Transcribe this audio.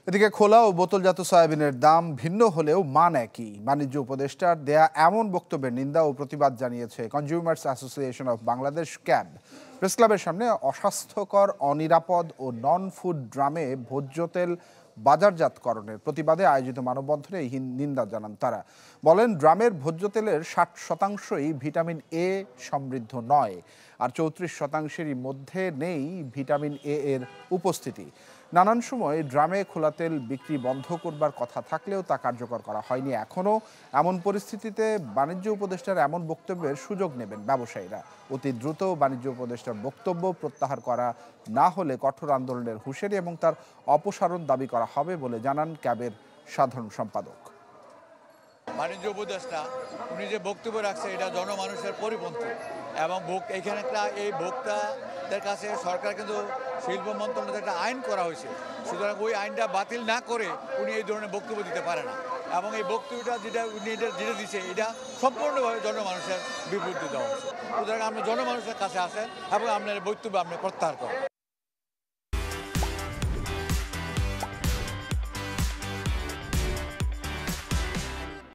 এদিকে খোলা ও বোতলজাত সয়াবিনের দাম ভিন্ন হলেও মান একই। বাণিজ্য উপদেষ্টার দেয়া এমন বক্তব্যের নিন্দা ও প্রতিবাদ জানিয়েছে consumers association of Bangladesh cab. Press ক্লাবের সামনে অস্বাস্থ্যকর, অনিরাপদ ও নন ফুড ড্রামে ভোজ্য তেল বাজারজাতকরণের প্রতিবাদে আয়োজিত মানববন্ধনে এই নিন্দা জানান তারা। বলেন, ড্রামের ভোজ্য তেলের 60% ভিটামিন এ সমৃদ্ধ নয়, আর 34%-এরই মধ্যে নেই ভিটামিন এ এর উপস্থিতি। নানান সময় ড্রামে খোলা তেল বিক্রি বন্ধ করবার কথা থাকলেও তা কার্যকর করা হয়নি এখনও। এমন পরিস্থিতিতে বাণিজ্য উপদেষ্টার এমন বক্তব্যের সুযোগ নেবেন ব্যবসায়ীরা। অতি দ্রুত বাণিজ্য উপদেষ্টার বক্তব্য প্রত্যাহার করা না হলে কঠোর আন্দোলনের হুঁশিয়ারি এবং তার অপসারণ দাবি করা হবে বলে জানান ক্যাবের সাধারণ সম্পাদক। বাণিজ্য উপদেষ্টা উনি যে বক্তব্য রাখছে এটা জনমানুষের পরিপন্থী এবং এখানে এই ভোক্তাদের কাছে সরকার কিন্তু শিল্প মন্ত্রণালয়ে একটা আইন করা হয়েছে, সুতরাং ওই আইনটা বাতিল না করে উনি এই ধরনের বক্তব্য দিতে পারে না। এবং এই বক্তব্যটা উনি যেটা দিচ্ছে এটা সম্পূর্ণভাবে জনমানুষের বিপরীতে দেওয়া হচ্ছে। সুতরাং আপনি জনমানুষের কাছে আসেন এবং আপনার বক্তব্য আপনি প্রত্যাহার করেন।